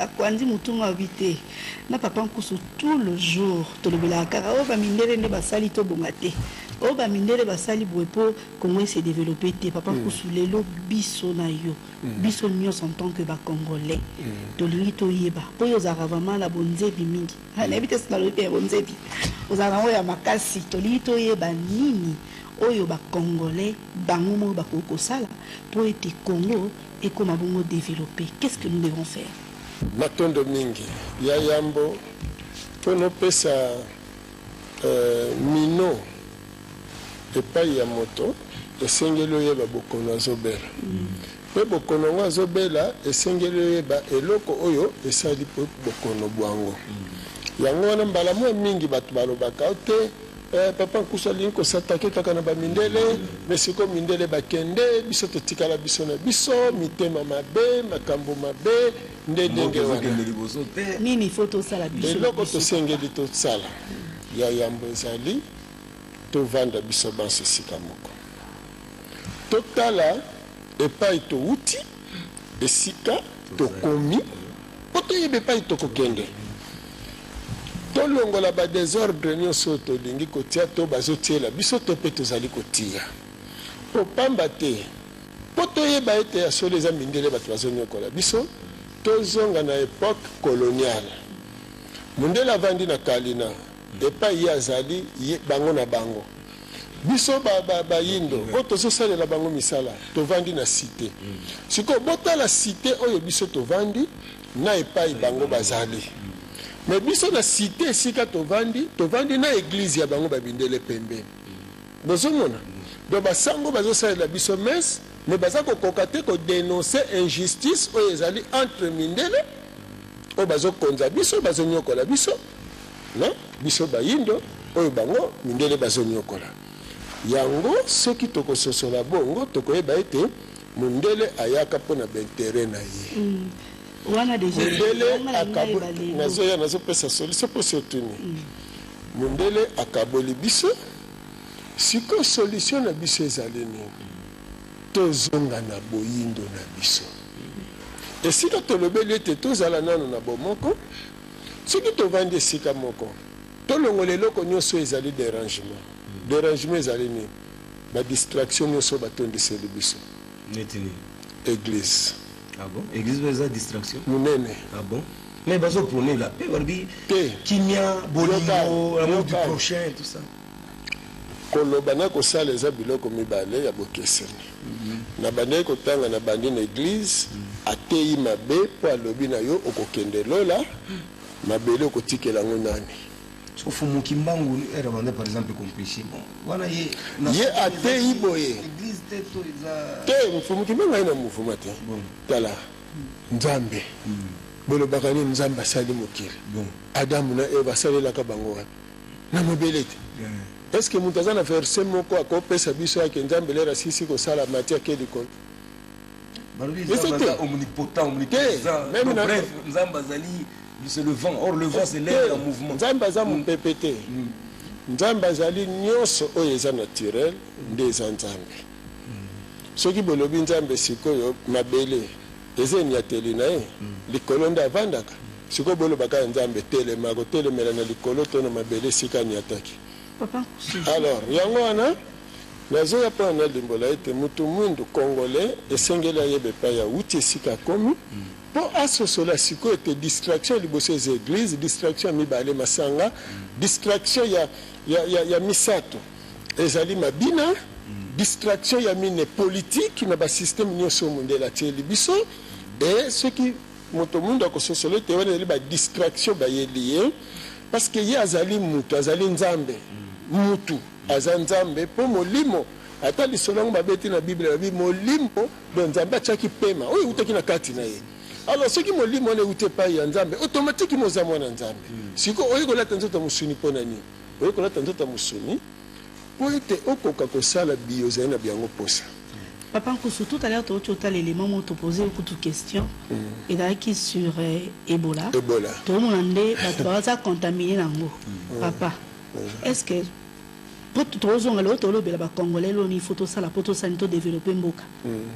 na kwandi mutunga habité na papa nkusu tout le jour to le bela kara o ba mindele ne basali to bongate o ba mindele basali boepo comment se développer te papa nkusu lelo biso na yo biso nyos en tant que ba congolais to lingi to yeba po yo za vraiment la bonzebi mingi na ebite sa lo pe bonzebi ozana o ya makasi to lingi to yeba nini oyo ba congolais bango mo ba ko sala pour être Congo et comment bongo développer. Qu'est-ce que nous devons faire? Matondo mingi ya yambo pono pesa mino epai ya moto esengeli oyeba bokono azobela pe bokono azobela esengeli oyeba eloko oyo esali po bokono bwango yango wana mbala mwa mingi bato balobaka te papa nkusu alingi kosatake kaka na bamindele mais siko mindele bakende biso totikala biso na biso mitema mabe makambo mabe nde ndenge wana nini faut tosala biso eloko tosengeli tosala ya yambo ezali tovanda biso banso esika moko totala epai touti esika tokomi po toyeba epai tokokende tolongola ba désordre nyonso tolingi kotia to bazotiela biso to mpe tozali kotia po pamba te po toyeba ete ya solo eza mindele bato bazonyokola biso tozonga na époque coloniale mundele avandi na kalina epai ye azali bango na bango biso bayindo oyo tozosalela bango misala tovandi na cité sikoyo botala cité oyo biso tovandi na epai bango bazali mais biso na cité esika tovandi na église ya bango babindele pembeni bozomona donc basango bazosalela biso messe mais baza kokoka te kodénoncer injustice oyo ezali entre mindele oyo bazokonza biso bazonyokola biso non biso bayindo oyo bango mindele bazonyokola yango soki tokososola bongo tokoyeba ete mundele ayaka mpona baintere na ye wana déjà nazoya nazopesa solution mpo sotuni mundele akaboli biso siko solution na biso ezali nini tozonga na boyindo na biso esika tolobeli ete tozala nano na bomoko soki tovandi esika moko tolongola eloko nyonso ezali dérangement ezali nini badistraction nyonso batondiseli biso église. Ah bon? Église a distraction. Munene. Ah bon? Mais bazo prôner la paix, Barbie. Kimia, Bolingo, l'amour du prochain et tout ça. Kolobana ko sala eza biloko mibale ya bokeseni. Na bande ko tanga na bande na église atei mabe po alobi na yo okokende lola mabele okotikela ngo nani. Sauf Fumu Kimbangu est demandé par exemple comme péché. Bon, voilà ye atei boye. Église teto eza te Fumu Kimbangu ina mouvement te. Bon, tala. Nzambe. Bolo bakani nzamba sali mokili. Bon, Adam na Eva salela ka bango wana. Na mobelete. Est-ce que mutaza na verset moko akopesa biso yake nzambe lera sisi ko sala matia keli kon. Barubi nzamba omnipotent, même bref, nzamba zali c'est le vent. Or, le vent, c'est l'air en mouvement. Nzamba za mpepete. Nzamba zali nyonso oyo eza naturel nde eza nzambe. Soki bolobi nzambe sikoyo mabele eza nyateli na ye likolo nda avandaka sikoyo bolobaka nzambe telema kotelemela na likolo to na mabele sika nyataki. Alors yango wana nazoya mpo na limbola ete mutu mwindu congolais esengeli ayeba epai ya uti esika komi pour asosola sikoyo ete distraction liboso eza église distraction mibale masanga distraction ya misato ezali mabina distraction ya mine politique na basystème nyonso mondele atieli biso et soki moto mundu akososola ete wana ezali badistraction bayeli ye parce que ye azali mutu azali nzambe mutu aza nzambe mpo molimo ata lisolo yango babeti na bible babi molimo do nzambe atiaki pema oyo eutaki na kati na ye. Alors soki molimo wana euti epai ya nzambe automatiquement oza mwana nzambe siko oyi kolata nzoto mosuni mpo na nini oyi kolata nzoto mosuni mpo ete okoka kosala biyo ozali na biyango posa. Papa Nkusu, tout à l'heure, tu as l'élément où tu posé beaucoup de questions. Et là, qui sur Ebola. Tout le monde a contaminé l'ango. Papa, est-ce que po tozonga lo tolobela ba congolais lo ni photo sala poto sanito développer mboka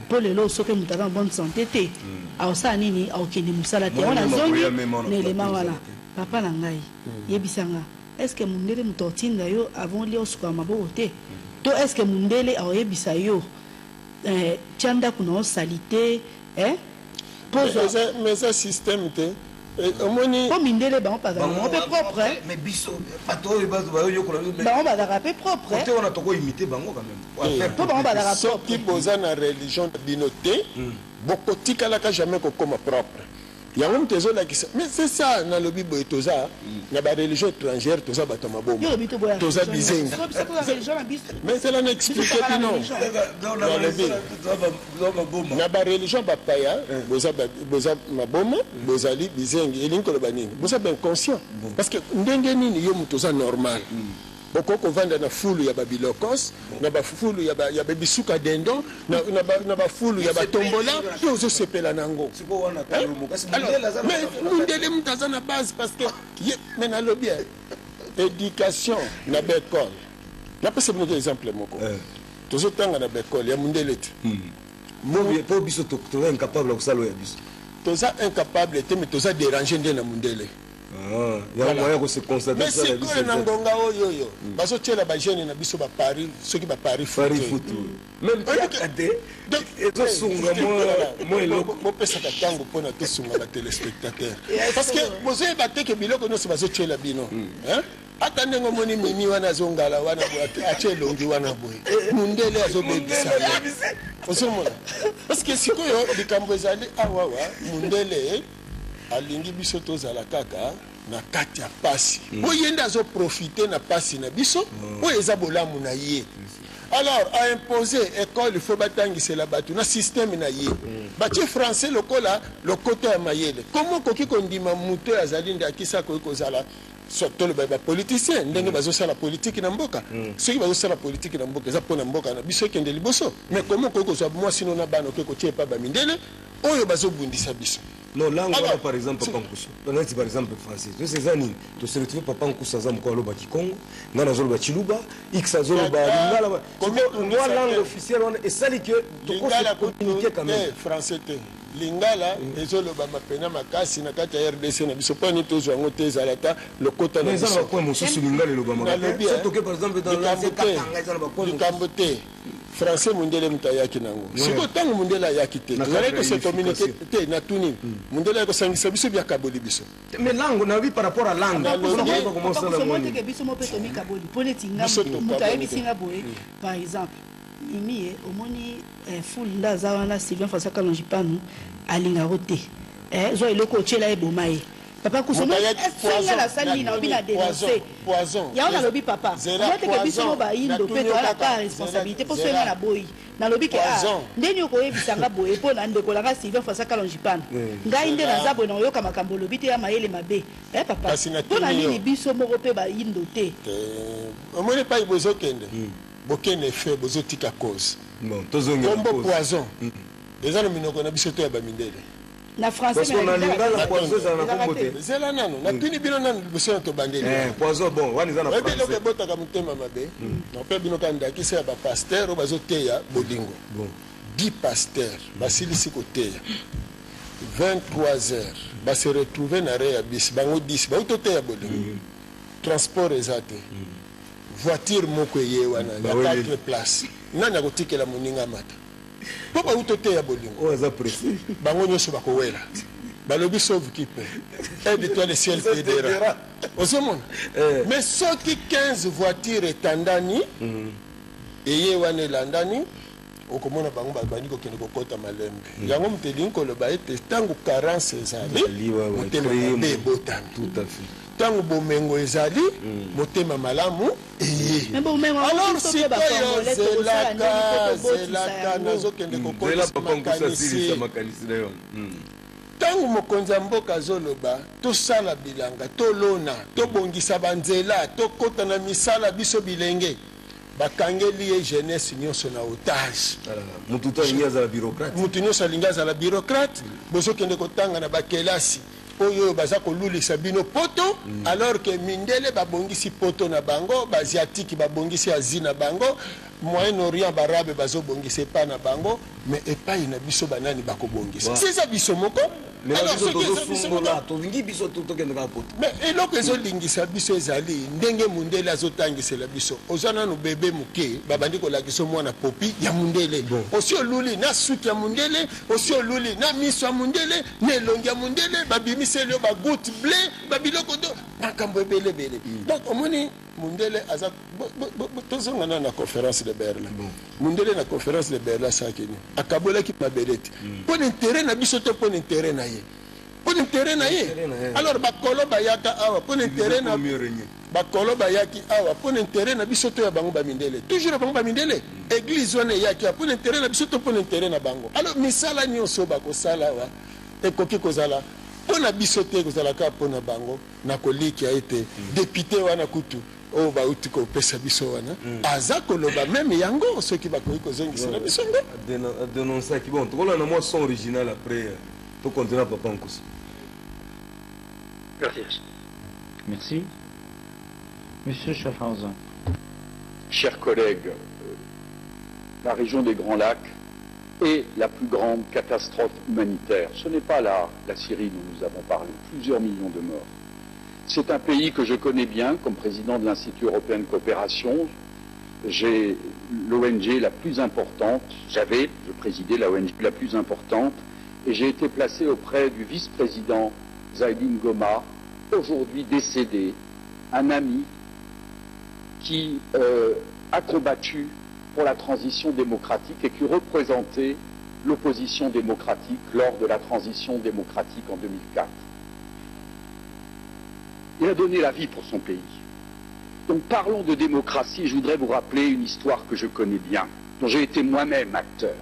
po lelo soke mutaka bonne santé te aosa nini aokende musala te wana zongi ne elema wana papa na ngai yebisanga est-ce que mundele mutotinda yo avant li osuka maboko te to est-ce que mundele aoyebisa yo tianda kuna salite mais ça système te omoni po mindele bango pazala bango pe propre mais biso pato e bazo ba yo kola bango bazala pe propre te wana toko imiter bango quand même po bango bazala propre soki boza na religion binote bokotikalaka jamais kokoma propre yango mtu ezolakisa mais c'est ça na lobi boye toza na bareligion étrangère toza bato maboma toza bizengi mais c'est là na expliqué bino na bareligion bapaya boza maboma bozali bizengi elingi koloba nini boza ben conscient parce que ndenge nini yo mutu oza normal okoko vanda na fulu ya babilokos na bafulu ya babisuka dendon na bafulu ya batombola to ozosepela nango mais mundele mutu aza na base parce que mais nalobi éducation na bekole napesa bino te exemple moko tozotanga na bekole ya mundele te po biso toza incapable ya kosala oyo ya biso toza incapable te mais toza déranger nde na mundele mais sikoyo na ngonga oyo bazotiela bajeune na biso bapari soki bapari mopesaka ntango mpona tosunga batelespectateur parce que bozoyeba teke biloko nyonso bazotiela bino ata ndenge omoni mimi wana azongala wana atie elongi wana boye mundele azobebisa osomona parce que sikoyo likambo ezali awawa mundele alingi biso tozala kaka na kati ya pasi oyo nde azoprofite na pasi na biso oyo eza bolamu na ye alors a imposé école il faut batangisela bato na système na ye batie français lokola lokota ya mayele komo koki kondima muto azali nde akisa koki kozala toloba bapoliticien ndenge bazosala politike na mboka soki bazosala politike na mboka eza mpo na mboka na biso ekende liboso mais komo koki kozwa mwasi no na bana okoki kotia epa bamindele oyo bazobundisa biso. Non, là, on par exemple Papa Nkoussa. Par exemple français. Ces années, tu se retrouves Papa Nkoussa Zamko Loba Kikongo, Nana Zoloba Chiluba, X Zoloba Lingala. Moi, langue officielle, et ça dit que tu peux communiquer quand même. Français. Lingala, et Zoloba Mapena Makasi, Nakata RDC, Nabisopani, Tozango, Tezalata, le Kota de Zala. Mais ça va quoi, mon sous Lingala et Lobama? C'est ok, par exemple, dans le Camboté. Français mundele mutayaki nango siko tango mundela yaki te ngale ko se communiquer te na tuni mundela ko sangisa biso bya kaboli biso mais langue na vi par rapport à langue comment ça la monnaie que biso mo peto mi kaboli politinga mutaye bisinga boye par exemple imi omoni full ndaza wana Sylvain François Kalonjipanu alinga rote zo eloko chela ebomaye papa kusoma est-ce la salle na obi na dénoncer poison ya on a lobi papa moi te que biso mo ba indo pe to la pas responsabilité pour cela na boyi na lobi ke ndeni ko yebisanga boye po na ndeko langa Sylvain François Kalonjipana ngai nde na zabo na yoka makambo lobi te ya mayele mabe papa po na nini biso moko pe ba indo te omoni pa ibozo kende bokene fait bozo tika cause bon tozonga bombo poison eza no minoko na biso to ya ba mindele na français parce qu'on a lingala poison ça na kombote c'est là nano na tuni bino nano biso to bandeli poison bon wani za na français bino ke botaka mutema mabe na pe bino kanda kisa ba pasteur o bazoteya bodingo bon 10 pasteurs basilisi koteya 23h ba se retrouver na réa bis bango 10 ba utoteya bodingo transport ezate voiture moko ye wana ya 4 places nani akotikela moninga mata papa utoteya bolingo oza pressé bango nyonso bakowela balobi sauve qui peut aide-toi le ciel t'aidera osomona mais soki 15 voitures etandani eye wana elandani okomona bango babandi kokende kokota malembe yango moto elingi koloba ete ntango carence ezali motema mabe ebotami tout à fait ntango bomengo ezali motema malamu alors sikoyo zelaka nazokende kokolisa makanisi ntango mokonzi ya mboka azoloba tosala bilanga tolona tobongisa banzela tokota na misala biso bilenge bakangeli ye jeunesse nyonso na otage mutu nyonso alingi azala bureaucrate bozokende kotanga na bakelasi oyo baza kolulisa bino poto alors que mindele babongisi poto na bango basiatique babongisi Asie na bango Moyen-Orient barabe bazobongisa epa na bango mais epai na biso banani bakobongisa c'est ça biso moko mais eloko ezolingisa biso ezali ndenge mundele azotangisela biso oza nanu bebe moke babandi kolakisa mwana popi ya mundele osi oluli na suki ya mundele osi oluli na miso ya mundele na elongi ya mundele babimiseli yo bagoutte ble babiloko do makambo ebelebele donc omoni mundele aza tozongana na conférence de Berlin mundele na conférence de Berlin sakini akabolaki mabele te mpo na intérêt na biso te mpo na intérêt na ye mpo na intérêt na ye alors bakolo bayaka awa mpo na intérêt na bakolo bayaki awa mpo na intérêt na biso to ya bango bamindele toujours ya bango bamindele église wana eyaki mpo na intérêt na biso to mpo na intérêt na bango alors misala nyonso bakosala awa ekoki kozala mpo na biso te kozalaka mpo na bango na kolikia ete député wana kutu oyo bauti kopesa biso wana aza koloba meme yango soki bakoki kozongisela biso ngo adénonçaki bon tokolanda mwa son original après tocontinua Papa Nkusu. Merci. Monsieur Schaffhausen. Chers collègues, la région des Grands Lacs est la plus grande catastrophe humanitaire. Ce n'est pas la Syrie dont nous avons parlé, plusieurs millions de morts. C'est un pays que je connais bien comme président de l'Institut européen de coopération. J'ai l'ONG la plus importante, je présidais la ONG la plus importante, et j'ai été placé auprès du vice-président Zaïdine Goma, aujourd'hui décédé, un ami qui a combattu pour la transition démocratique et qui représentait l'opposition démocratique lors de la transition démocratique en 2004. Il a donné la vie pour son pays. Donc parlons de démocratie. Je voudrais vous rappeler une histoire que je connais bien, dont j'ai été moi-même acteur.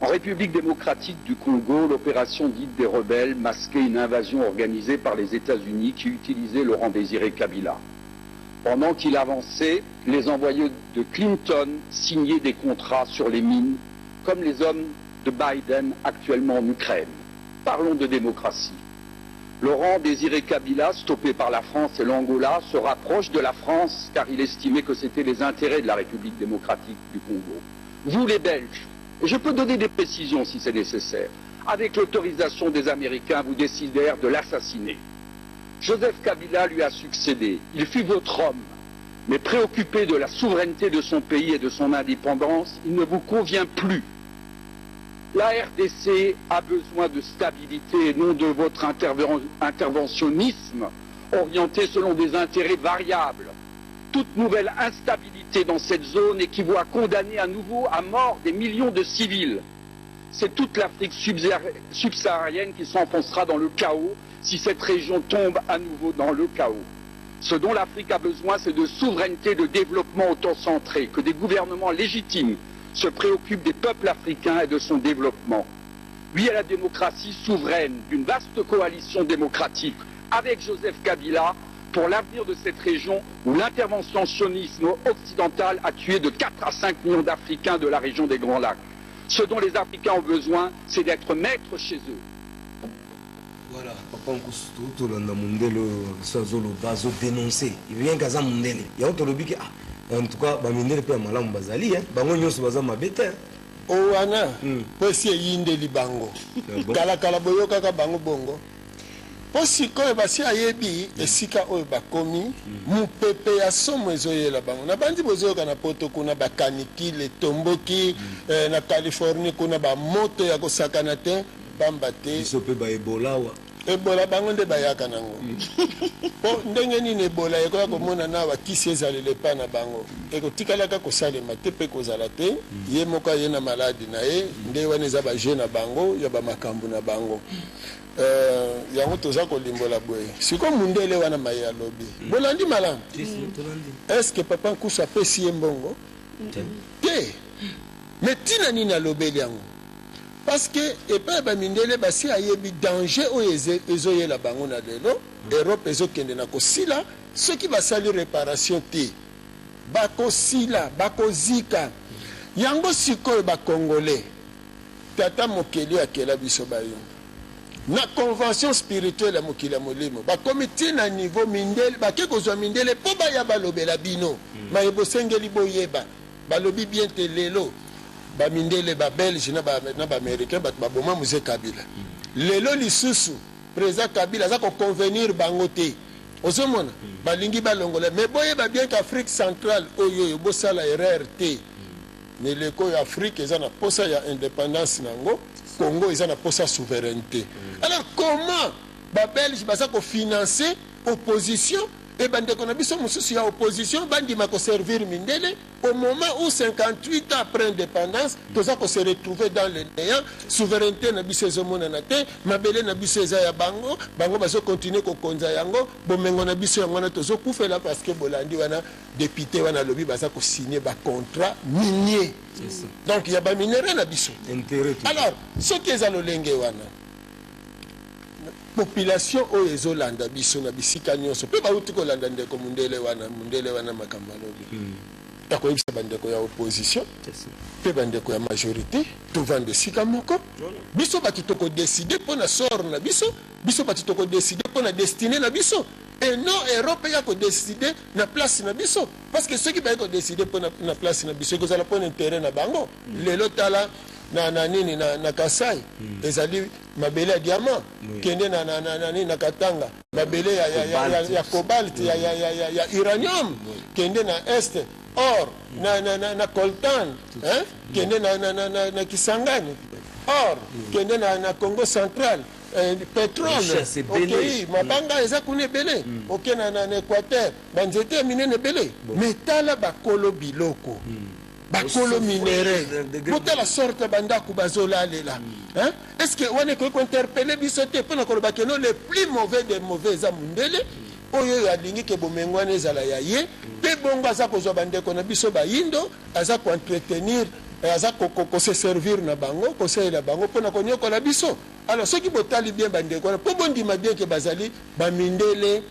En République démocratique du Congo, l'opération dite des rebelles masquait une invasion organisée par les États-Unis qui utilisaient Laurent Désiré Kabila. Pendant qu'il avançait, les envoyés de Clinton signaient des contrats sur les mines, comme les hommes de Biden actuellement en Ukraine. Parlons de démocratie. Laurent Désiré Kabila, stoppé par la France et l'Angola, se rapproche de la France car il estimait que c'était les intérêts de la République démocratique du Congo. Vous les Belges, et je peux donner des précisions si c'est nécessaire, avec l'autorisation des Américains, vous décidèrent de l'assassiner. Joseph Kabila lui a succédé. Il fut votre homme, mais préoccupé de la souveraineté de son pays et de son indépendance, il ne vous convient plus. La RDC a besoin de stabilité et non de votre interventionnisme orienté selon des intérêts variables. Toute nouvelle instabilité dans cette zone équivaut à condamner à nouveau à mort des millions de civils. C'est toute l'Afrique subsaharienne qui s'enfoncera dans le chaos si cette région tombe à nouveau dans le chaos. Ce dont l'Afrique a besoin, c'est de souveraineté, de développement autocentré, que des gouvernements légitimes se préoccupent des peuples africains et de son développement. Oui à la démocratie souveraine, d'une vaste coalition démocratique, avec Joseph Kabila, pour l'avenir de cette région où l'interventionnisme occidental a tué de 4 à 5 millions d'Africains de la région des Grands Lacs. Ce dont les Africains ont besoin, c'est d'être maîtres chez eux. Voilà, Papa Nkusu, tout le monde a dénoncé. Il vient Gaza Mundele. Il y a autre lobby en tout cas, Bamindele peut malam bazali, bango nyonso baza mabete. Owana, posi yinde libango. Kala kala boyoka ka bango bongo. Posi koyo basi ayebi esika oyo bakomi mupepe ya somo ezoyela bango. Na bandi bozoyoka na poto kuna bakaniki le tomboki na Californie kuna ba moto ya kosakana te bamba te. Bisope ba Ebola wa. Ebola bango nde bayaka nango. Po ndenge nini Ebola ekoka komona na bakisi ezalele pa na bango. Ekotikalaka kosalema te pe kozala te. Ye moko ye na maladi na ye nde wana eza ba jeune na bango ya ba makambu na bango. Yango toza kolimbola boye. Siko mundele wana maye alobi. Bolandi malamu. Est-ce que Papa Nkusu apesi ye mbongo? Te. Mais tina nini alobeli yango? Parce que epa bamindele basi ayebi danger oyo ezoyela bango na lelo Europe ezokende na kosila soki basali réparation te bakosila bakozika yango sikoyo bakongole tata mokeli akela biso bayo na convention spirituelle ya mokili ya molimo bakomi ntina niveau mindele bake kozwa mindele mpo baya balobela bino mayebo osengeli boyeba balobi bien te lelo bamindele babelge na baaméricain bato baboma Moïse Kabila lelo lisusu président Kabila aza koconvenir bango te ozomona balingi balongola mais boyeba bien qu'Afrique centrale oyo bosala erreur te neleko ya Afrique eza na posa ya indépendance nango Congo eza na posa souveraineté alors comment babelge baza kofinancer opposition et bandeko na biso mosusu ya opposition bandima koservir mindele au moment où 58 ans après indépendance toza ko se retrouver dans le néant souveraineté na biso ezomonana te mabele na biso eza ya bango bazo continuer kokonza yango bomengo na biso yango na tozokufela parce que bolandi wana député wana lobi baza ko signer ba contrat minier donc il y a ba minéraux na biso alors ce qui est lolenge wana population oyo ezolanda biso na bisika nyonso mpe bauti kolanda ndeko mundele wana makambo alobi takoyebisa bandeko ya opposition mpe bandeko ya majorité tovanda esika moko biso bato tokodeside mpo na sort na biso bato tokodeside mpo na destine na biso et non Europe ya kodeside na place na biso parce que ceux qui baye kodeside mpo na place na biso ekozala mpo na intérêt na bango lelo tala na nini na Kasai ezali mabele ya diamant kende na Katanga mabele ya cobalt ya uranium kende na est or na coltan kende na Kisangani or kende na Congo central pétrole ok mabanga eza kuna ebele ok na Équateur banzete minene ebele metala bakolo biloko bakolo minéraux botala sorte bandako bazolalela est-ce que wana ko interpeller biso te pona ko bakeno le plus mauvais des mauvais za mundele oyo yalingi ke bomengwana ezala ya ye pe bongo aza kozwa bandeko na biso bayindo aza ko entretenir aza ko se servir na bango ko se la bango pona ko nyokola biso alors ceux qui botali bien bandeko na po bondima bien ke bazali bamindele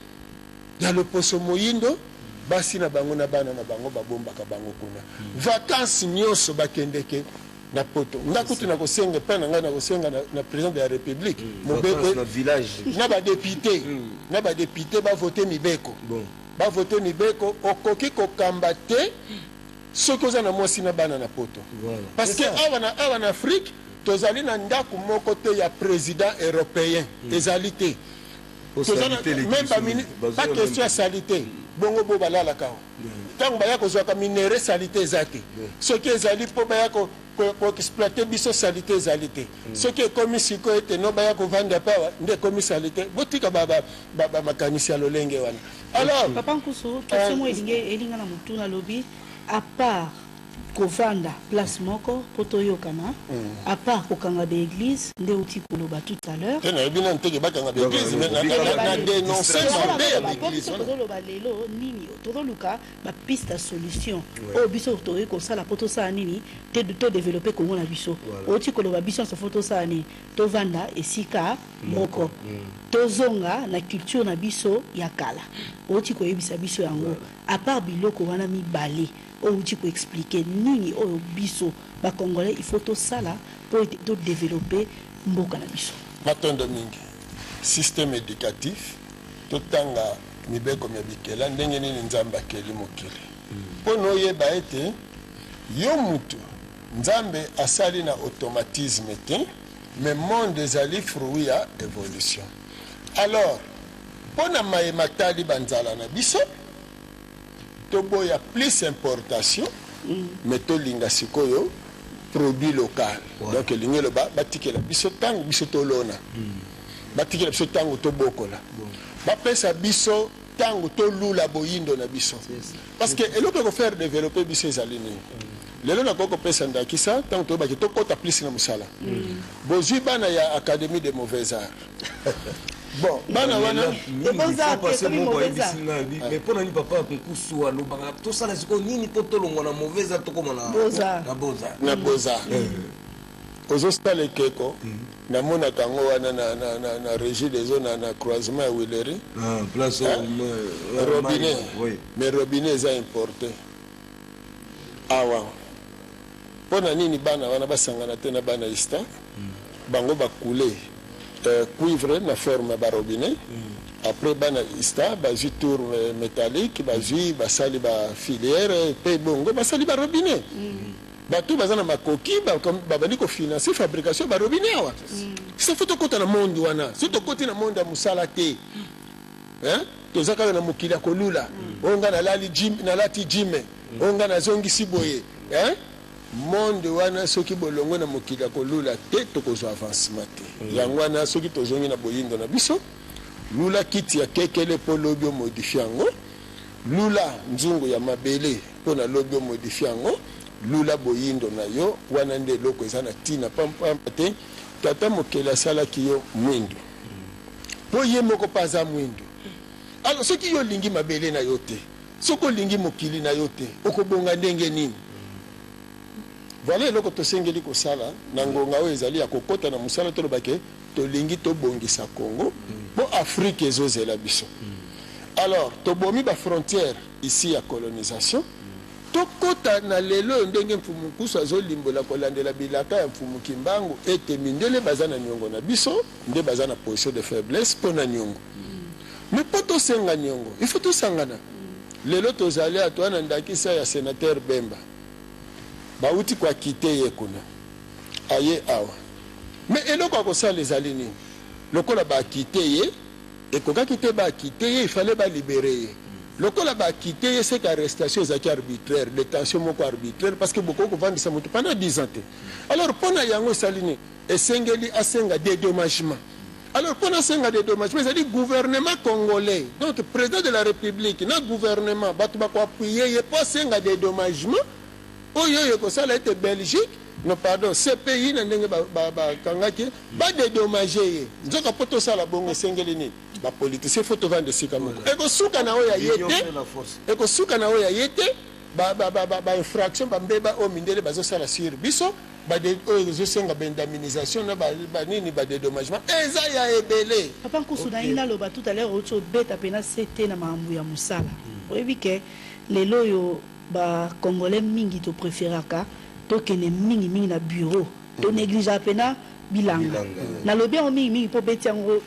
ya loposo moyindo basi na bango na bana na bango babombaka bango kuna vacances nyonso bakendeke na poto ngakuti na kosenga pe na ngai na kosenga na président de la république na village na ba député ba voter mibeko ba voter mibeko okoki kokamba te soki oza na mwasi na bana na poto parce que awa na Afrique tozali na ndako moko te ya président européen ezali te même pas question ya salité bongo bo balala kao tango baya kozwaka minere salité ezate soki ezali po baya ko exploiter biso salité ezali soki ekomi siko ete no baya kovanda pawa nde ekomi salité botika makanisi ya lolenge wana alors papa Nkusu question mo elinga na mutuna lobi à part kovanda place moko poto yokana à part kokanga de église nde uti koloba tout à l'heure tena ebina nteke bakanga de église mais na dénoncer l'église tozoloba lelo nini tozoluka ba piste solution o biso toyi kosala poto sa nini te to développer Congo na biso uti koloba biso so photo sa ni tovanda esika moko tozonga na culture na biso ya kala uti koyebisa biso yango à part biloko wana mibale outi ko expliquer nini oyo biso ba congolais il faut to sala pour to développer mboka na biso matondo mingi système éducatif to tanga mibeko mebikela ndenge nini nzamba keli mokili pono yeba ete yo mutu nzambe asali na automatisme te mais monde ezali fruit ya évolution alors pona mayematali banzala na biso tobo ya plus importation mais to linga sikoyo produit local donc lingelo batikela biso tango biso tolona batikela biso tango tobokola bapesa biso tango tolula boyindo na biso parce que eloko ko faire développer biso ezali nini lelo na koko pesa ndakisa tango to baki to kota plus na musala bozwi bana ya académie des mauvais arts bon bana wana mais pona ni papa Nkusu alobanga to sala siko nini po tolongwa na mauvais art to koma na boza ozostala ekeko namona kango wana na régie des eaux na croisement ya Willery place robinet mais robinet eza importé awa pona nini bana wana basangana te na bana ista bango bakule cuivre na forme ba robinet après bana ista bazwi tour métallique bazwi basali ba filière pe bongo basali ba robinet bato baza na makoki babandi kofinancer fabrication ba robinet awa ça faut tokota na monde wana so tokoti na monde ya mosala te toza kaka na mokili ya kolula onga nalati jime onga nazongisi boye monde wana soki bolongo na mokili ya kolula te tokozwa avancement te yango wana soki tozongi na boyindo na biso lula kiti ya kekele mpo lobi omodifie yango lula nzungu ya mabele mpo na lobi omodifie yango lula boyindo na yo wana nde eloko eza na ntina pamba te tata mokili asalaki yo mwindu mpo ye moko mpe aza mwindu alors soki yo olingi mabele na yo te soki olingi mokili na yo te okobonga ndenge nini voilà eloko tosengeli kosala na ngonga oyo ezali ya kokota na mosala tolobake tolingi tobongisa Congo mpo Afrique ezozela biso alors tobomi bafrontière ici ya colonisation tokota na lelo ndenge mfumu nkusu azolimbola kolandela bilaka ya mfumu Kimbangu ete mindele baza na niongo na biso nde baza na position de faiblesse mpo na niongo mais mpo tosenga niongo il faut tosangana lelo tozali atwa na ndakisa ya sénateur Bemba bauti kwa kite ye kuna aye awa mais eloko akosala ezali nini lokola bakite ye ekokaki te bakite ye il fallait balibere ye lokola bakite ye c'est qu'arrestation ezalaki arbitraire détention moko arbitraire parce que boko kovandisa moto pendant 10 ans te alors mpona yango esali nini esengeli asenga dédommagement alors mpona asenga dédommagement ezali gouvernement congolais donc président de la république na gouvernement bato bakoapuye ye mpo asenga dédommagement oyo ekosala ete Belgique non pardon ce pays na ndenge bakangaki badédommage ye nzoka mpo tosala bongo esengeli nini bapoliticien fo tovanda esika moko ekosuka na oyo ya ye te ekosuka na oyo ya ye te bainfraction bambeba oyo mindele bazosala sur biso oyo ezosenga baindemnisation na banini badédommagement eza ya ebele papa nkusu na ye naloba tout à l'heure oti obeta mpena sete na makambo ya mosala oyebi ke lelo oyo bacongolais mingi topréféraka tokende mingi na bureau tonéglige pena bilanga nalobi yango mingi mpo beti yango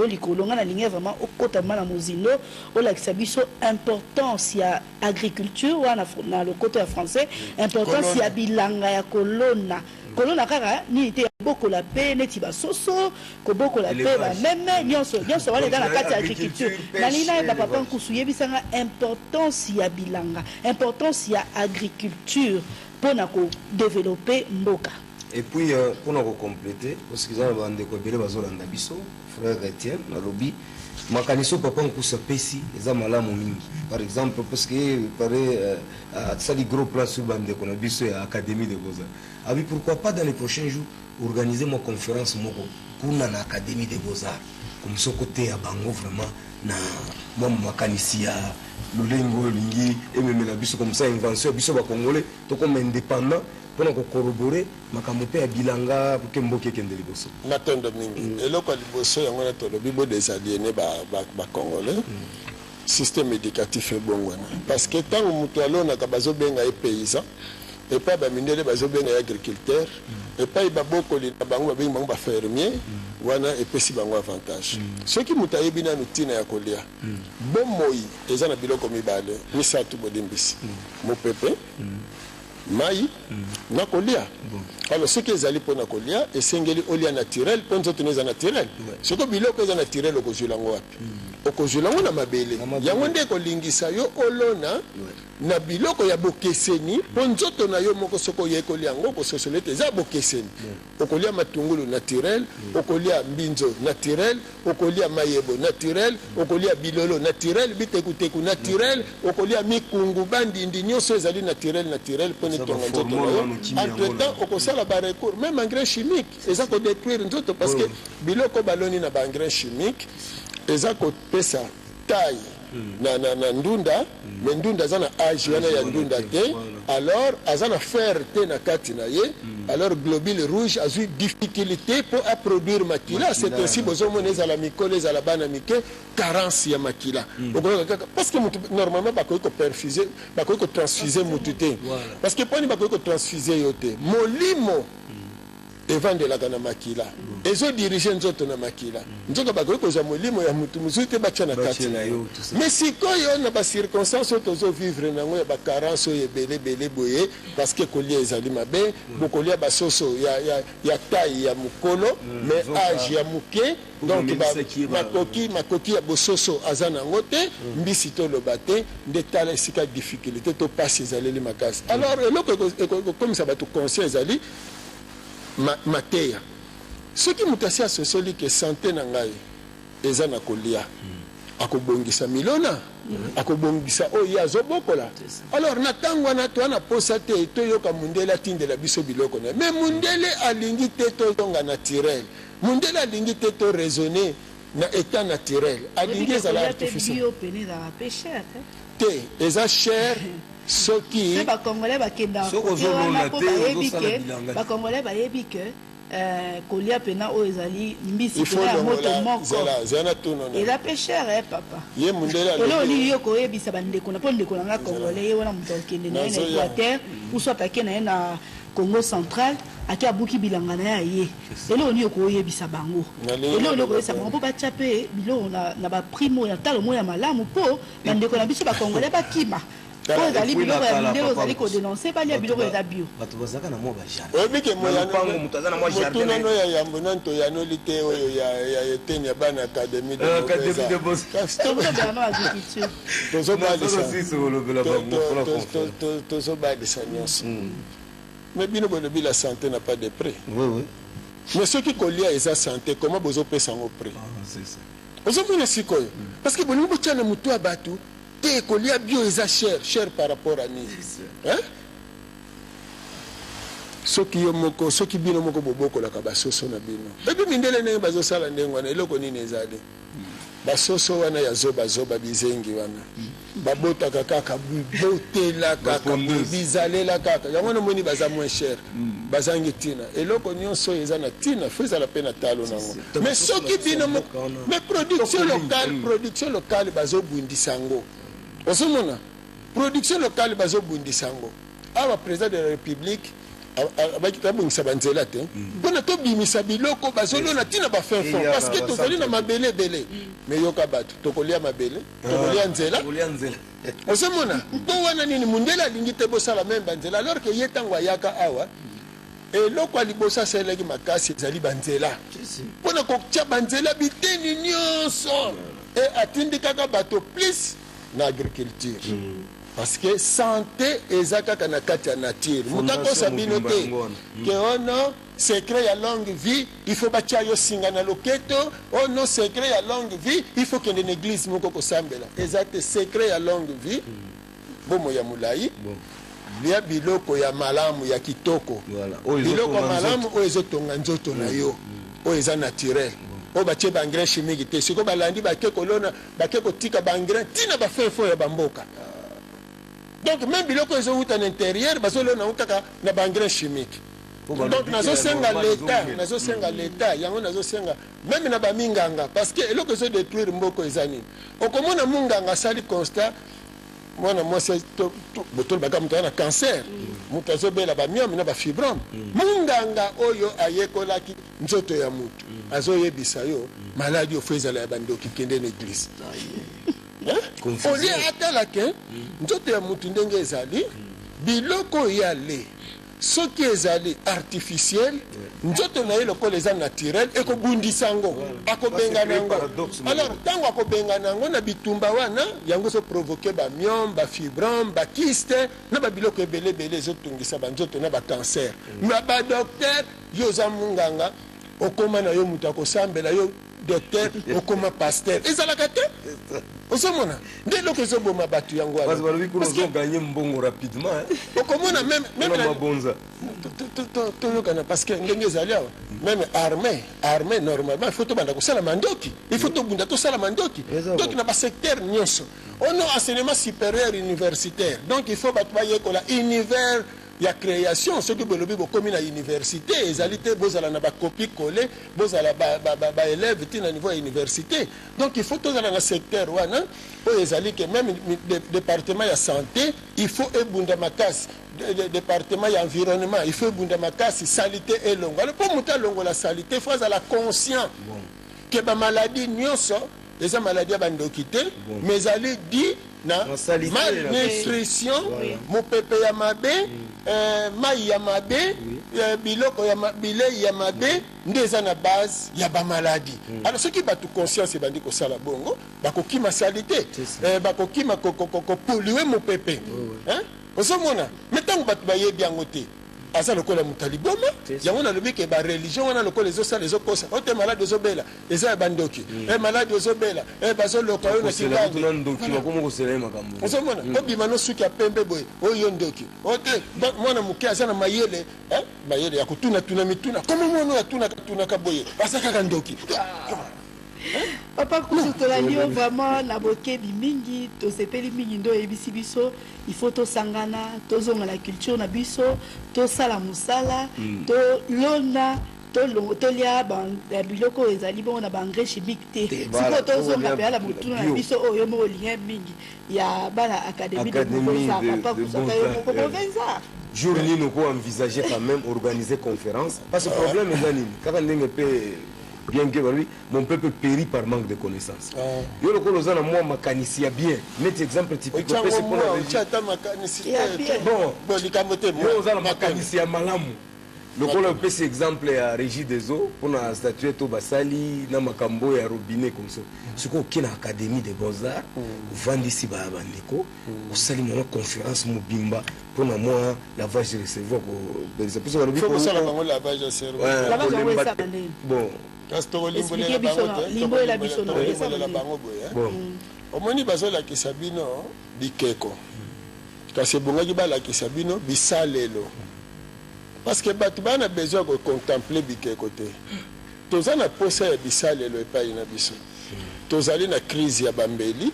likolo nga nalingi vraiment okotama na mozindo olakisa biso importance ya agriculture wana na lokoto ya français importance ya bilanga ya kolona kaka nini te bokola pe neti basoso kobokola pe bameme nyonso wana eza na kati ya agriculture nalingi nayeba papa nkusu yebisanga importance ya bilanga importance ya agriculture mpona kodévelopper mboka. Et puis pour nous compléter parce que ça va ndeko ebele bazolanda biso frère Etienne nalobi makaniso papa nkusa pesi eza malamu mingi par exemple parce que paraît sali gros plan sur bandeko na biso ya académie de beaux-arts abi pourquoi pas dans les prochains jours organiser une conférence moko kuna na académie de beaux-arts comme ce côté ya bango vraiment na moi makanisi ya lulengo lingi ememela biso comme ça invention biso ba congolais to comme indépendant pour corroborer makambo pe ya bilanga pour que mboke kende liboso natondo mingi eloko liboso yango na tolobi bo des aliénés ba congolais système éducatif ebongwana parce que tant mutu alona ka bazobenga e paysan et pas ba mindele bazobenga agriculteur et pas babokoli na bango babengi bango ba fermier wana epesi bango avantage soki mutu ayebi na nutina ya kolia bomoi eza na biloko mibale misatu bodimbisi mopepe mai na kolia alors ce qui ezali pona kolia esengeli olia naturel pon zo tuneza naturel soko biloko eza naturel okozula ngo wapi okozula ngo na mabele yango nde kolingisa yo olona na biloko ya bokeseni pon zo na yo moko soko ye kolia ngo ko sosolete za bokeseni okolia matungulu naturel okolia mbinzo naturel okolia mayebo naturel okolia bilolo naturel bitekuteku naturel okolia mikungu bandindi nyonso ezali naturel pon entre-temps, au la recours, même engrais chimique, ils ont détruire nous autres parce que biloko baloni na engrais chimique, ils ont pesa taille na ndunda, mais ndunda zana âge wana ya ndunda te, alors azana fer te na kati na ye, alors globule rouge a eu difficulté pour produire makila, c'est ainsi bozomo les ala mikole les ala bana mike carence ya makila. Parce que normalement bakoy ko perfuser, bakoy ko transfuser mutute. Parce que poni bakoy ko transfuser yote. Molimo evandelaka na makila ezodirige nzoto na makila nzoka bakoki kozwa molimo ya mutu mosusu te batya na kati na yo mais sikoyo na bacirconstance oyo tozovivre nango ya bacarence oyo ebelebele boye parce que kolia ezali mabe bokolia basoso ya taille ya mokolo mais age ya moke donc makoki ya bososo aza nango te mbisi toloba te nde tala esika difficulté to pasi ezaleli makasi alors eloko ekomisa bato conscient ezali mateya soki moto asi asosoli ke sante na ngai eza na kolia akobongisa milona akobongisa oyo azobokola alors na ntango wana toana posa te toyoka mundele atindela biso biloko na mais mundele alingi te tozonga naturel mundele alingi te to raisonner na état naturel alingi ezala artificiel te eza cher soki bakongolais bakenda bakongolais bayebi ke kolia pena oyo ezali mbisi ya moto moko eza pe cher papa elo olili yo koyebisa bandeko na mpo ndeko na nga congolais ye wana moto akende na ye na équateur ou soit ake na ye na Congo central ake abuki bilanga na ye elo olili yo koyebisa bango elo olili yo koyebisa bango mpo batya mpe biloko na baprimo ya talo mo ya malamu mpo bandeko na biso bacongolais bakima oyo ezali biloko ya mindele ozali kodenonse balia biloko eza bio bato bazalaka na mwa bajardin oyebike motunano ya yambo nanto yanoli te oyo ya eteni ya bana académie de tozobalisa nyonso mais bino bolobi la santé n'a pas de prix mais soki kolia eza santé comment bozopesa yango prix ozomona sikoyo parce que bolingi botya na motu ya bato te kolia bio eza cher par rapport à nini soki yo moko soki bino moko bobokolaka basoso na bino epi mindele ndenge bazosala ndenge wana eloko nini ezali basoso wana ya zoba bizengi wana babotaka kaka bibotela kaka bizalela kaka yango namoni baza moins cher bazangi tina eloko nyonso eza na tina fo ezala mpe na talo nango mais soki bino moko mais production locale bazobundisa yango ozomona production locale bazobundisa yango awa président de la république abongisa banzela te mpona tobimisa biloko bazolona ntina bafin fond parce que tozali na mabele ebele mais yoka bato tokolia mabele tokolia nzela ozomona mpo wana nini mundele alingi te bosala meme banzela alors ke ye ntango ayaka awa eloko ya liboso asalelaki makasi ezali banzela mpona kotia banzela biteni nyonso e atindi kaka bato plus na agriculture parce que santé eza kaka na kati ya nature moto akosa bino te ke ono secret ya longue vie il faut batia yo singa na loketo ono secret ya longue vie il faut kende na église moko kosambela eza te secret ya longue vie bomo ya molai lia biloko ya malamu ya kitoko biloko malamu oyo ezotonga nzoto na yo oyo eza naturel oyo batie baengrais chimique te sikoyo balandi bake kolona bake kotika baengrais ntina bafin fo ya bamboka donc même biloko ezowuta na intérieur bazolona yango kaka na baengrais chimique donc nazosenga l'état yango nazosenga même na baminganga parce que eloko ezodétruire mboko eza nini okomona munganga asali constat mwana mwasi botolobaka moto na cancer moto azobela bamiome na bafibrome munganga oyo ayekolaki nzoto ya motu azoyebisa yo maladi ofo ezala ya bandoki kende na église olie atalake nzoto ya motu ndenge ezali biloko ya le soki ezali artificiel nzoto na ye lokola eza naturel ekobundisa yango akobengana yango alors ntango akobengana yango na bitumba wana yango ezoprovoke bamiome bafibrome bakiste na babiloko ebelebele ezotungisa banzoto na bacancer ma badocteur yo oza munganga okoma na yo moto akosambela yo docteur okoma pasteur ezalaka te ozomona nde eloko ezoboma bato yango wana mbongo rapidement okomona toyokana parce que ndenge ezali awa même armée normalement il faut tobanda kosala mandoki il faut tobunda tosala mandoki donc na basecteur nyonso ono enseignement supérieur universitaire donc il faut bato bayekola univers ya création soki bolobi bokomi na université ezali te bozala na bacopie collé bozala baélève ti na niveau ya université donc il faut tozala na secteur wana oyo ezali ke même département ya santé il faut ebunda makasi département ya environnement il faut ebunda makasi salité elongo alors po moto alongola salité il faut azala conscient ke bamaladi nyonso eza maladi ya bandoki te mais ezali di na malnutrition mopepe ya mabe mai ya mabe biloko ya bilei ya mabe nde eza na base ya bamaladi alors soki bato conscience ebandi kosala bongo bakokima sali te bakokima kopolue mopepe ozomona me ntango bato bayebi yango te aza lokola mutali boma yango nalobi ke ba religion wana lokola ezosala ezokosa ote malade ozobela eza ya bandoki malade ozobela bazoloka oyo na kingangi ozomona obima nosuki ya pembe boye oyo ndoki ote mwana moke aza na mayele mayele ya kotuna mituna koma mwana oyo atunaka boye aza kaka ndoki Papa Kusu tolandi yo vraiment na bokebi mingi tosepeli mingi ndo ebisi biso il faut tosangana tozonga la culture na biso tosala musala to lona tolia biloko ezali bongo na baengrais chimique te siko tozonga mpe ala motuna na biso oyo moko lien mingi ya bana académie de Provenza Papa Kusaka yo moko Provenza jour nini oko envisager quand même organiser conférence parce que problème eza nini kaka ndenge pe bien que mon peuple périt par manque de connaissances. Yo le colo zana moi makanisi ya bien. Net exemple typique c'est pour la makanisi bon likamote moi zana makanisi ya malamu. Le colo peut c'est exemple à Régie des eaux pour la statuette au basali na makambo ya robinet comme ça. Ce qu'on qui na académie des beaux-arts vandi si ba bandiko au sali mon conférence mobimba pour moi lavage de cerveau c'est pour ça que faut ça lavage de cerveau. Bon omoni bazolakisa bino bikeko kasi ebongaki balakisa bino bisalelo parce que bato bana besoin de contempler bikeko te toza na posa ya bisalelo epai na biso tozali na crise ya bambeli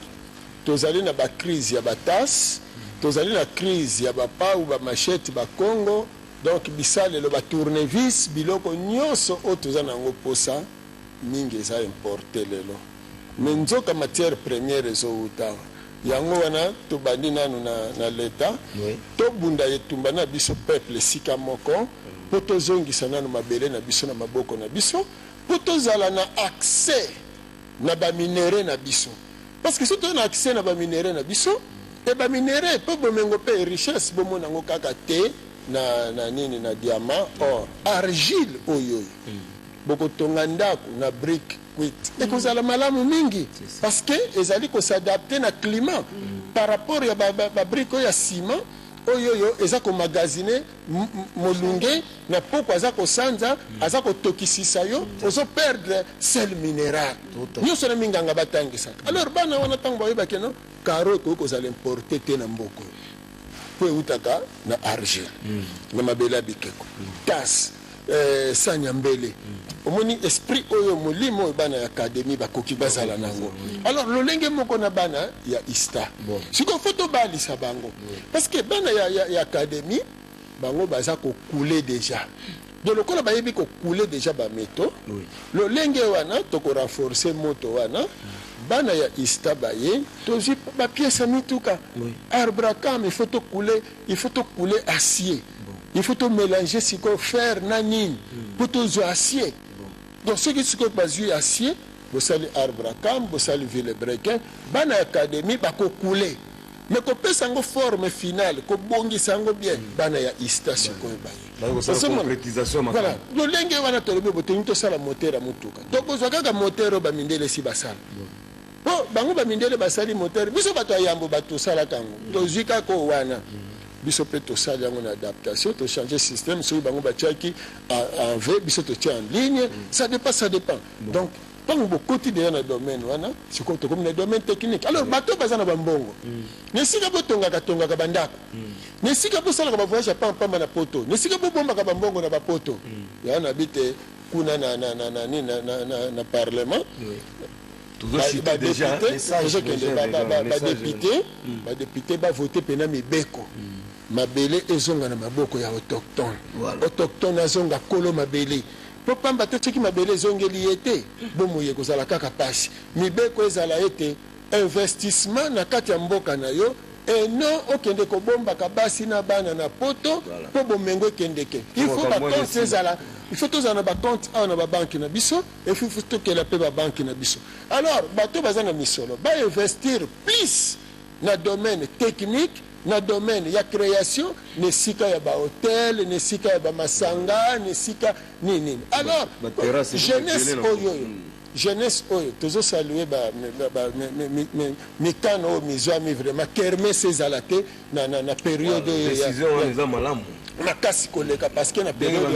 tozali na bacrise ya batase tozali na crise ya bapau bamachete bakongo donc bisalelo batournevis biloko nyonso oyo toza nango posa mingi eza importe lelo me nzoka matière première ezowuta yango wana tobandi nanu na leta tobunda etumba na biso peuple esika moko mpo tozongisa nanu mabele na biso na maboko na biso mpo tozala na accès na baminere na biso parce que so toza na accès na baminere na biso e baminere mpo bomengo mpe richesse bomona yango kaka te na nini na diamant or argile oyo bokotonga ndako na brique quit ekozala malamu mingi parce que ezali kosadapte na climat par rapport ya babrique oyo ya ciment oyo eza komagazine molunge na poko aza kosanza aza kotokisisa yo ozo perdre sel minéral nyonso na minganga batangisaka alors bana wana ntango bayebake no karo kozala importe te na mboko po eutaka na argile na mabele ya bikeko tas sanyambele omoni esprit oyo molimo oyo bana ya académie bakoki bazala nango alors lolenge moko na bana ya ista siko foto balisa bango parce que bana ya académie bango baza kokule déjà donc lokola bayebi kokule déjà bameto lolenge wana tokorenforce moto wana bana ya ista baye tozwi bapiese mituka arbre cam il faut couler acier il faut tout mélanger ce qu'on fait nanine pour tout acier donc ce qui se passe acier vous allez arbre à cam vous allez villebrequin bana académie ba ko couler mais ko pesa ngo forme finale ko bongi sango bien bana ya station ko baye concrétisation voilà le lenge wana tolobe boteni to sala moteur mutuka donc zo kaka moteur ba mindele si basala bon bango ba mindele basali moteur biso bato yambo bato sala kango to zika ko wana biso pe to sala yango na adaptation to changer système so bango batiaki en V biso to tia en ligne ça dépend donc tant que quotidien dans le domaine wana c'est comme le domaine technique alors bato bazana bambongo nesika botonga katonga kabandako nesika bosala ka voyage pamba na poto nesika bomba ka bambongo na bapoto yana bite kuna na parlement badepute bavote mpena mibeko mabele ezonga na maboko ya autochtone autochtone azonga kolo mabele mpo pamba te soki mabele ezongeli ye te bomoye kozala kaka pasi mibeko ezala ete investissement na kati ya mboka na yo eno okende kobombaka basi na bana na poto mpo bomengo ekendeke il faut bakonte ezala il faut tozala na bakonte awa na babanki na biso et il faut tokela mpe babanki na biso alors bato baza na misolo bainvestir plus na domaine technique na domaine ya création na esika ya bahotel na esika ya bamasanga na esika nini alors jeunesse oyo jeunesse oyo tozosalue mikano oyo mizwami vraiment kermese ezala te na période oyo makasi koleka parce que na période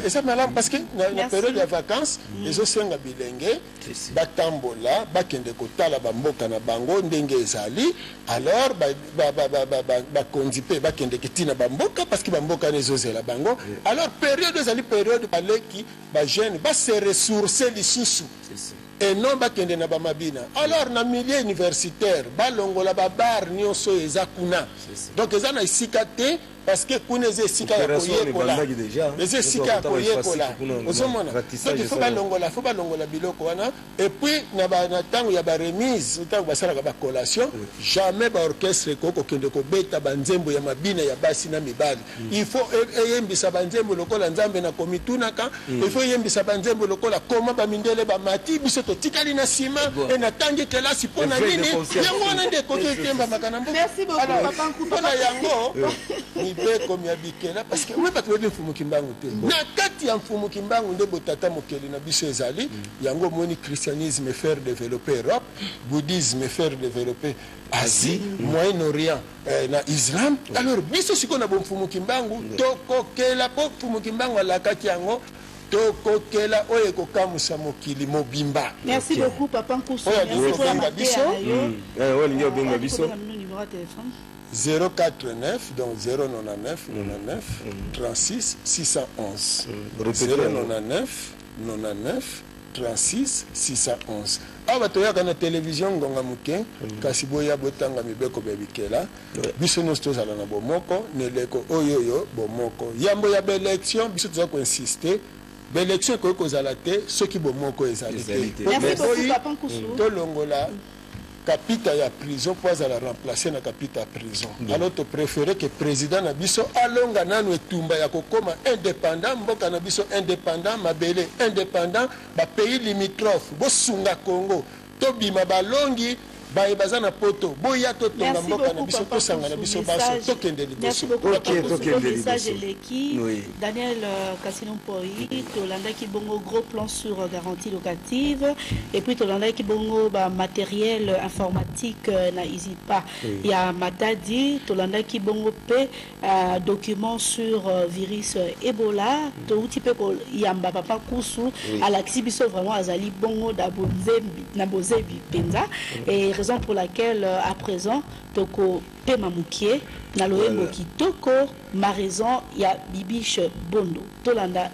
eza malamu parce que na période ya vacances ezosenga bilenge batambola bakende kotala bamboka na bango ndenge ezali alors bakonzi mpe bakendeke ntina bamboka parce que bamboka wana ezozela bango alors période ezali période baleki bajeune base ressource lisusu et non bakende na bamabina alors na milieu universitaire balongola babar nyonso eza kuna donc eza na esika te parce que kuna eza esika ya koyekola eza esika ya koyekola ozomona donc il faut balongola biloko wana et puis na ntango ya baremise ntango basalaka bacollation jamais baorchestre ekokokende kobeta banzembo ya mabina ya basi na mibali il faut eyembisa banzembo lokola nzambe na komitunaka il faut eyembisa banzembo lokola koma bamindele bamati biso totikali na nsima e natangi kelasi mpo na nini yango wana nde ekoki ekembamaka na mboka mpona yango mibeko mia bikela parce que bato bebi mfumu kimbangu te na kati ya mfumu kimbangu nde botata mokeli na biso ezali yango omoni christianisme faire développer Europe bouddhisme faire développer Asie Moyen-Orient na Islam alors biso sikoyo na bomfumu kimbangu tokokela po mfumu kimbangu alakaki yango tokokela oyo ekokamusa mokili mobimba. Merci beaucoup Papa Nkusu. Merci pour la biso. Olingi obenga biso. 049 donc 099 99 36 611 099 99 36 611 awa toyaka na télévision ngonga muke kasi boya botanga mibeko bebikela biso nyonso tozala na bomoko neleko oyoyo bomoko yambo ya baélection biso toza koinsiste baélection ekoki kozala te soki bomoko ezali te tolongola kapita ya prison po azala remplacer na kapita ya prison alors to préféré que président na biso alonga nanu etumba ya kokoma indépendant mboka na biso indépendant mabele indépendant ba pays limitrophe bosunga Congo tobima balongi baye baza na poto boya totonga mboka na biso tosanga na biso baso tokende liboso Daniel Kassinon Poi tolanda ki bongo gros plan sur garantie locative et puis tolanda ki bongo ba matériel informatique na Isipa ya Matadi tolanda ki bongo pe document sur virus Ebola to uti pe ko yamba Papa Nkusu alaksi biso vraiment azali bongo da bonzembi na bozebi penza et raison pour laquelle à présent toko pema mukie na loembo kitoko ma raison ya bibiche bondo tolanda